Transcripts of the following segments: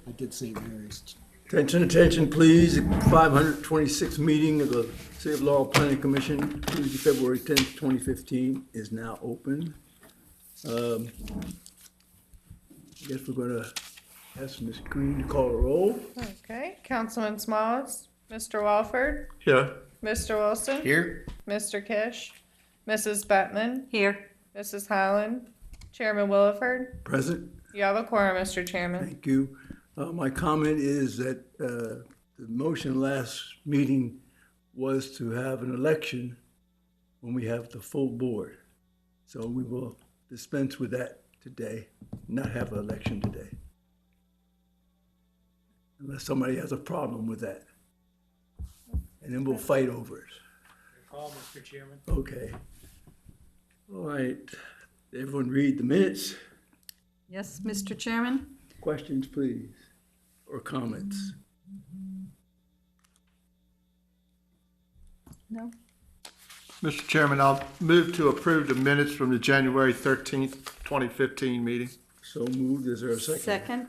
I did St. Mary's. Attention, please. 526th meeting of the City of Laurel Planning Commission, Tuesday, February 10th, 2015, is now open. I guess we're going to ask Ms. Green to call a roll. Okay, Councilman Smalls, Mr. Walford, Here. Mr. Wilson, Here? Mr. Kish, Mrs. Bettman, Here. Mrs. Holland, Chairman Williford. Present. You have a quorum, Mr. Chairman. Thank you. My comment is that the motion last meeting was to have an election when we have the full board. So we will dispense with that today, not have an election today. Unless somebody has a problem with that. And then we'll fight over it. No problem, Mr. Chairman. Okay. All right. Everyone read the minutes. Yes, Mr. Chairman? Questions, please, or comments? No. Mr. Chairman, I'll move to approve the minutes from the January 13th, 2015 meeting. So moved. Is there a second? Second?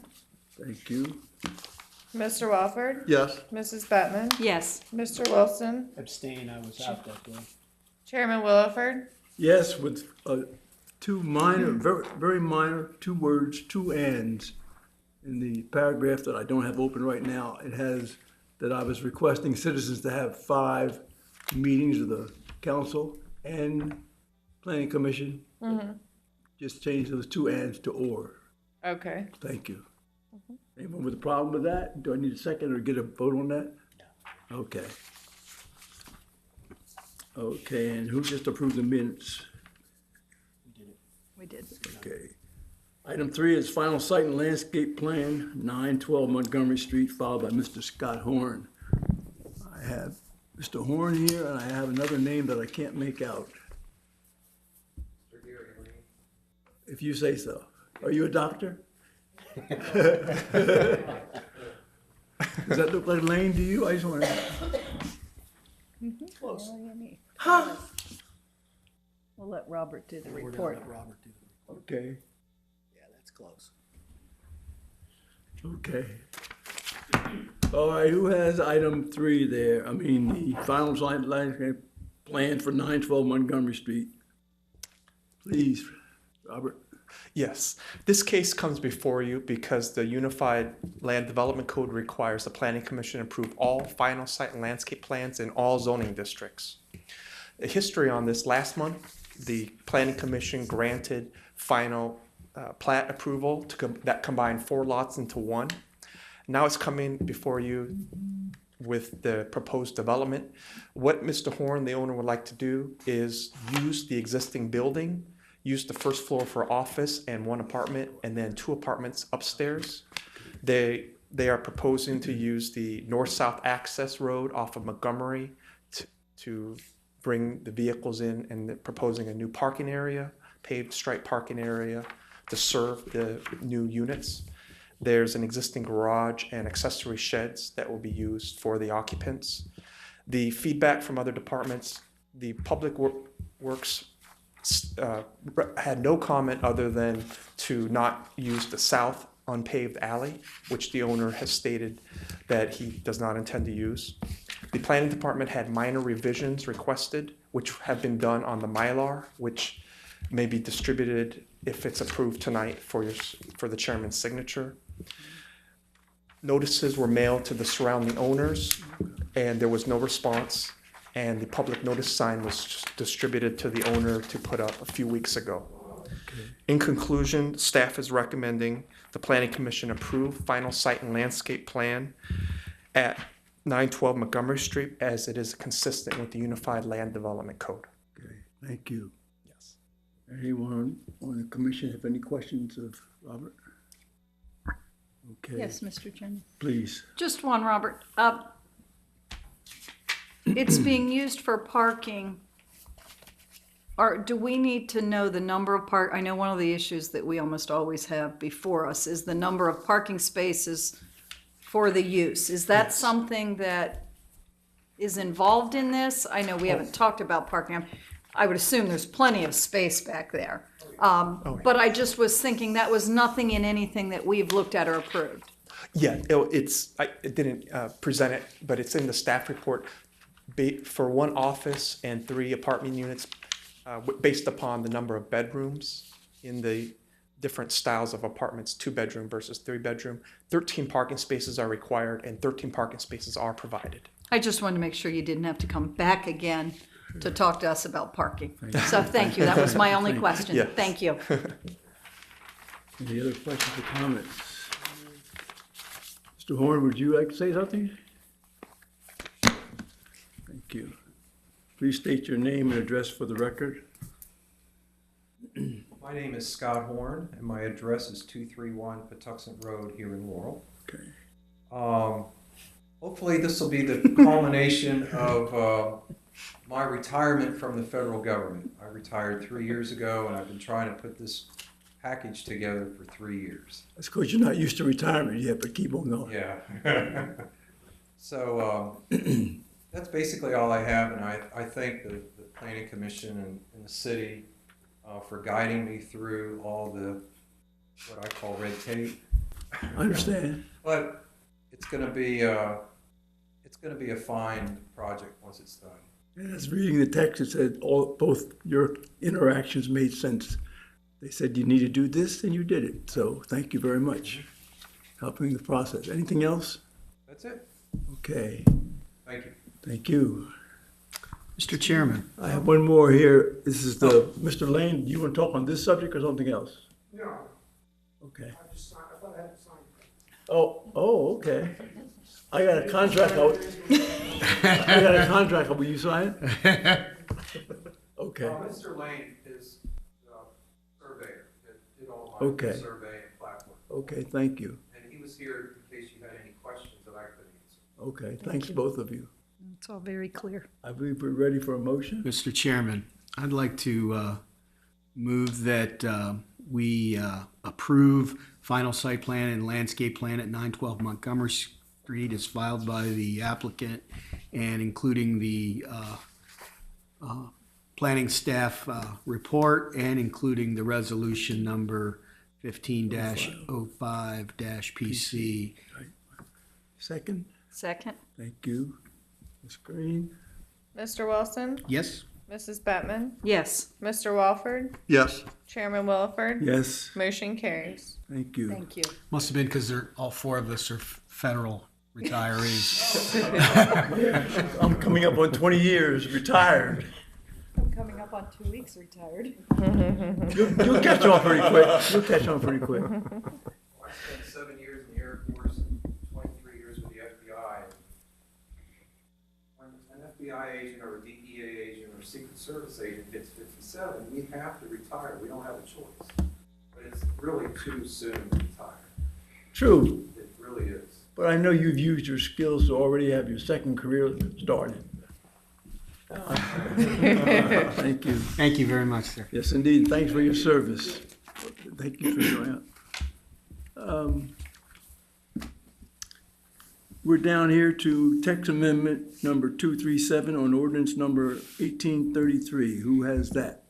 Thank you. Mr. Walford, Yes. Mrs. Bettman, Yes. Mr. Wilson, Abstain, I was out that day. Chairman Williford. Yes, with two minor, very minor, two words, two ands. In the paragraph that I don't have open right now, it has that I was requesting citizens to have 5 meetings of the council and planning commission. Just change those two ands to or. Okay. Thank you. Anyone with a problem with that? Do I need a second or get a vote on that? No. Okay. Okay, and who just approved the minutes? We did. Okay. Item 3 is final site and landscape plan, 912 Montgomery Street, followed by Mr. Scott Horn. I have Mr. Horn here, and I have another name that I can't make out. If you say so. Are you a doctor? Does that look like Lane to you? I just want to. Close. Huh? We'll let Robert do the We're gonna report. let Robert do the report. Okay, Yeah, that's close. okay. All right, who has item 3 there? I mean, the final site and landscape plan for 912 Montgomery Street. Please, Robert. Yes, this case comes before you because the Unified Land Development Code requires the Planning Commission approve all final site and landscape plans in all zoning districts. The history on this: last month, the Planning Commission granted final plat approval that combined 4 lots into one. Now it's coming before you with the proposed development. What Mr. Horn, the owner, would like to do is use the existing building, use the first floor for office and 1 apartment, and then 2 apartments upstairs. They are proposing to use the north-south access road off of Montgomery to bring the vehicles in, and they're proposing a new parking area, paved stripe parking area to serve the new units. There's an existing garage and accessory sheds that will be used for the occupants. The feedback from other departments, the Public Works had no comment other than to not use the south unpaved alley, which the owner has stated that he does not intend to use. The planning department had minor revisions requested, which have been done on the Mylar, which may be distributed if it's approved tonight for the chairman's signature. Notices were mailed to the surrounding owners, and there was no response. And the public notice sign was distributed to the owner to put up a few weeks ago. Okay. In conclusion, staff is recommending the Planning Commission approve final site and landscape plan at 912 Montgomery Street as it is consistent with the Unified Land Development Code. Okay, thank you. Yes. Anyone on the commission have any questions of Robert? Okay. Yes, Mr. Chairman. Please. Just one, Robert. It's being used for parking. Do we need to know the number of I know one of the issues that we almost always have before us is the number of parking spaces for the use. Is that something that is involved in this? I know we haven't talked about parking. I would assume there's plenty of space back there. But I just was thinking that was nothing in anything that we've looked at or approved. Yeah, I didn't present it, but it's in the staff report for one office and 3 apartment units based upon the number of bedrooms in the different styles of apartments, 2-bedroom versus 3-bedroom. 13 parking spaces are required and 13 parking spaces are provided. I just wanted to make sure you didn't have to come back again to talk to us about parking. So thank you. That was my only question. Yeah. Thank you. Any other questions or comments? Mr. Horn, would you like to say something? Thank you. Please state your name and address for the record. My name is Scott Horn, and my address is 231 Patuxent Road here in Laurel. Okay. Hopefully this will be the culmination of my retirement from the federal government. I retired 3 years ago, and I've been trying to put this package together for 3 years. That's because you're not used to retirement yet, but keep on going. Yeah. So that's basically all I have, and I thank the Planning Commission and the city for guiding me through all the, what I call red tape. I understand. But it's going to be a fine project once it's done. And as reading the text, it said both your interactions made sense. They said you need to do this, and you did it. So thank you very much, helping the process. Anything else? That's it. Okay. Thank you. Thank you. Mr. Chairman. I have one more here. This is Mr. Lane, do you want to talk on this subject or something else? No, Okay. I thought I had to sign. Oh, okay. I got a contract. I got a contract. Will you sign it? Okay. Mr. Lane is the surveyor that did all my Okay. survey and platform. Okay, thank you. And he was here in case you had any questions that I could answer. Okay, thanks both of you. It's all very clear. I believe we're ready for a motion. Mr. Chairman, I'd like to move that we approve final site plan and landscape plan at 912 Montgomery Street as filed by the applicant and including the planning staff report and including the resolution number 15-05-PC. Second, Second? thank you. Ms. Green? Mr. Wilson, Yes? Mrs. Bettman, Yes. Mr. Walford, Yes. Chairman Williford. Yes, Motion carries. thank you. Thank you. Must have been because all 4 of us are federal retirees. I'm coming up on 20 years retired. I'm coming up on 2 weeks retired. You'll catch on pretty quick. You'll catch on pretty quick. I spent 7 years in the Air Force and 23 years with the FBI. When an FBI agent or a DEA agent or a Secret Service agent hits 57, we have to retire. We don't have a choice. But it's really too soon to retire. True, It really is. but I know you've used your skills to already have your second career started. Thank you. Thank you very much, sir. Yes, indeed. Thanks for your service. Thank you for showing up. We're down here to text amendment number 237 on ordinance number 1833. Who has that?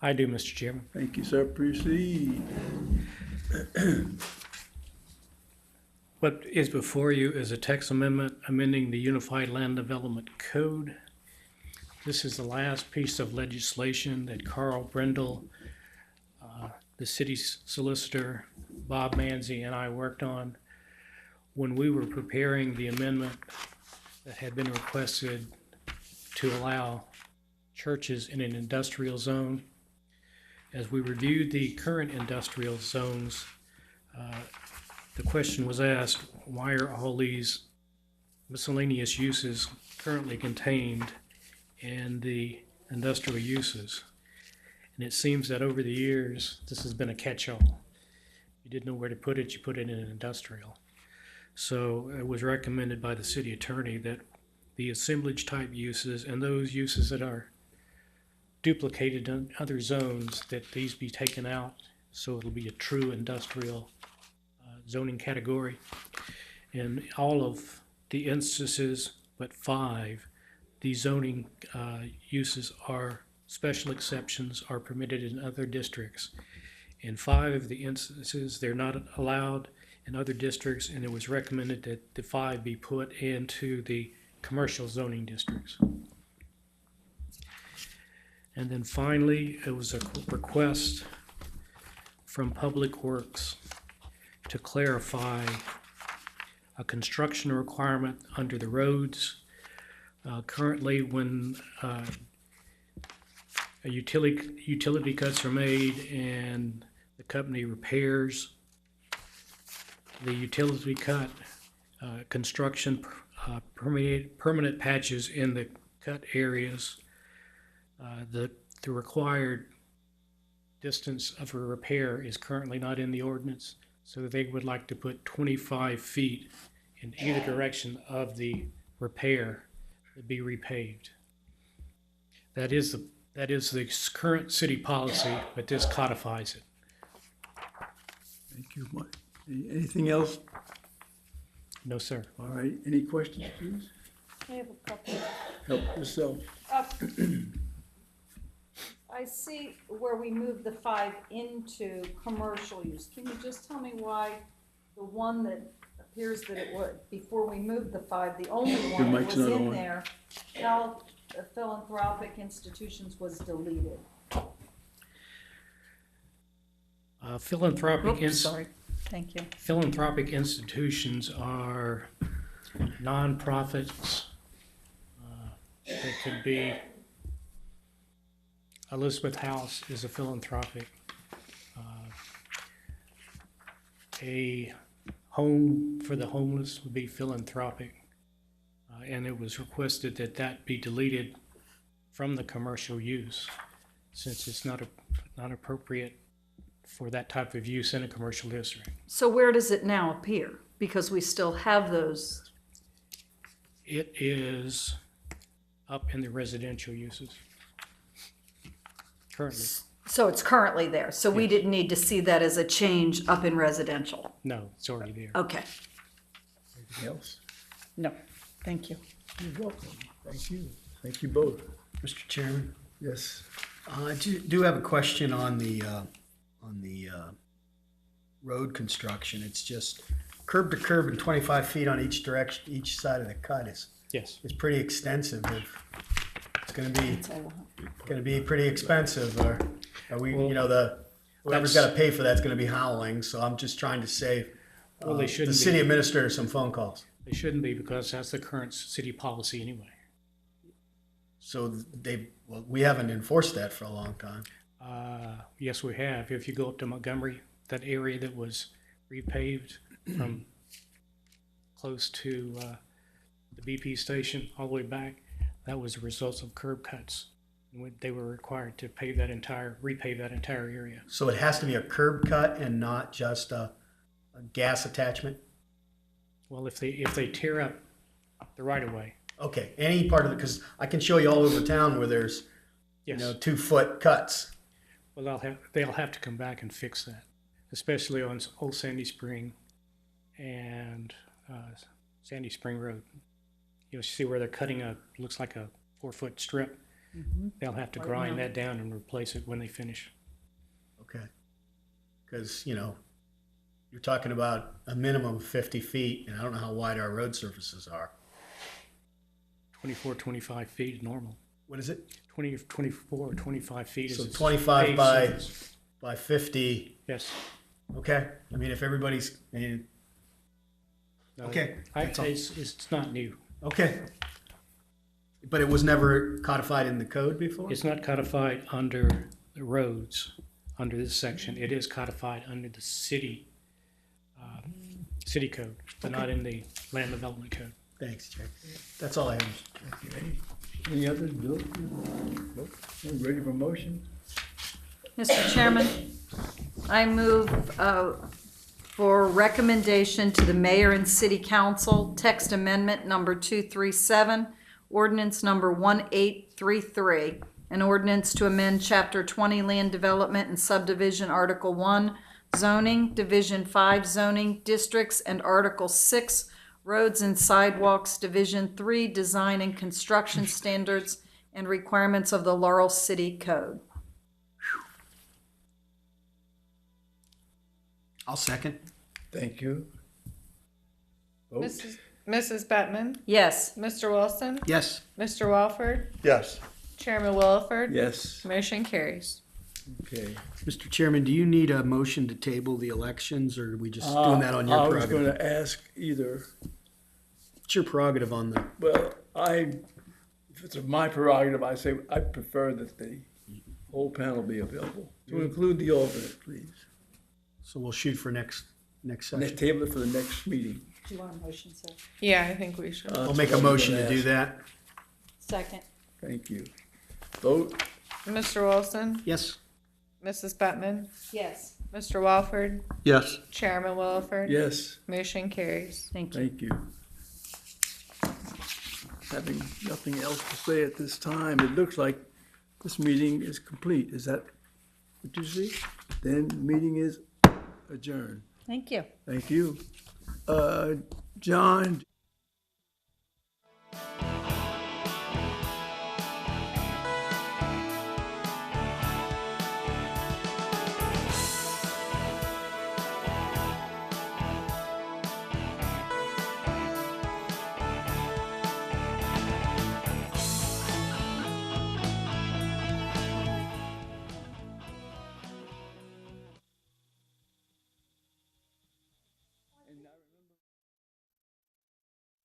I do, Mr. Chairman. Thank you, sir. Proceed. What is before you is a text amendment amending the Unified Land Development Code. This is the last piece of legislation that Carl Brendel, the city's solicitor, Bob Manzi, and I worked on when we were preparing the amendment that had been requested to allow churches in an industrial zone. As we reviewed the current industrial zones, the question was asked, why are all these miscellaneous uses currently contained in the industrial uses? And it seems that over the years, this has been a catch-all. You didn't know where to put it, you put it in an industrial. So it was recommended by the city attorney that the assemblage type uses and those uses that are duplicated in other zones, that these be taken out so it'll be a true industrial zoning category. In all of the instances but 5, the zoning uses are special exceptions are permitted in other districts. In 5 of the instances, they're not allowed and other districts, and it was recommended that the 5 be put into the commercial zoning districts. And then finally, it was a request from Public Works to clarify a construction requirement under the roads. Currently, when a utility cuts are made and the company repairs the utility cut, construction, permanent patches in the cut areas, the required distance of a repair is currently not in the ordinance, so they would like to put 25 feet in either direction of the repair to be repaved. That is the current city policy, but this codifies it. Thank you, Mike. Anything else? No, sir. All right, any questions, please? I have a couple. Help yourself. I see where we moved the 5 into commercial use. Can you just tell me why the one that appears that it would, before we moved the 5, the only one that mic's was not in on. there, philanthropic institutions was deleted? Philanthropic Thank you. Philanthropic institutions are nonprofits. It could be Elizabeth House is a philanthropic. A home for the homeless would be philanthropic. And it was requested that that be deleted from the commercial use, since it's not appropriate for that type of use in a commercial district. So where does it now appear? Because we still have those. It is up in the residential uses currently. So it's currently there. So we Yes. didn't need to see that as a change up in residential. No, it's already there. Okay. Anything else? No, thank you. You're welcome. Thank you. Thank you both. Mr. Chairman, Yes. I do have a question on the road construction. It's just curb to curb and 25 feet on each direction, each side of the cut is Yes. pretty extensive. It's going to be pretty expensive. Or are we, Well, whoever's that's- got to pay for that's going to be howling. So I'm just trying to save Well, they the shouldn't city be. administrator some phone calls. They shouldn't be, because that's the current city policy anyway. So we haven't enforced that for a long time. Yes, we have. If you go up to Montgomery, that area that was repaved from close to the BP station all the way back, that was a result of curb cuts. They were required to repave that entire area. So it has to be a curb cut and not just a gas attachment? Well, if they tear up the right of way, Okay, any part of it, because I can show you all over town where there's, yes. 2-foot cuts. Well, they'll have to come back and fix that, especially on Old Sandy Spring and Sandy Spring Road. You'll see where they're cutting looks like a 4-foot strip. They'll have to grind that down and replace it when they finish. Okay. Because, you're talking about a minimum of 50 feet, and I don't know how wide our road surfaces are. 24, 25 feet is normal. What is it? 24 or 25 feet is. So its 25 paved by- surface. By 50, Yes. okay? I mean, if everybody's, No, Okay, that's all. It's not new. okay. But it was never codified in the code before? It's not codified under the roads, under this section. It is codified under the city code, but not in the land development code. Thanks, Jay. That's all I have. Okay. Any others, Bill? Nope. Ready for motion? Mr. Chairman, I move for recommendation to the mayor and city council, text amendment number 237, ordinance number 1833, an ordinance to amend Chapter 20 Land Development and Subdivision, Article 1, Zoning, Division 5 Zoning Districts, and Article 6, Roads and Sidewalks, Division 3, Design and Construction Standards and Requirements of the Laurel City Code. I'll second. Thank you. Vote. Mrs. Bettman, Yes. Mr. Wilson, Yes. Mr. Walford, Yes. Chairman Williford. Yes, Motion carries. okay. Mr. Chairman, do you need a motion to table the elections, or are we just doing that on your I was prerogative? gonna ask either, It's your prerogative on the, well, if it's my prerogative, I say I prefer that the whole panel be available. To include the alternate, please. so we'll shoot for next Next session. table it for the next meeting. Do you want a motion, sir? Yeah, I think we should. I'll make a motion to do that. Second. Thank you. Vote, Mr. Wilson, Yes. Mrs. Bettman, Yes. Mr. Walford, Yes. Chairman Williford. yes, Motion carries. Thank you. thank you. Having nothing else to say at this time, it looks like this meeting is complete. Is that what you see? Then the meeting is adjourned. Thank you. Thank you. John,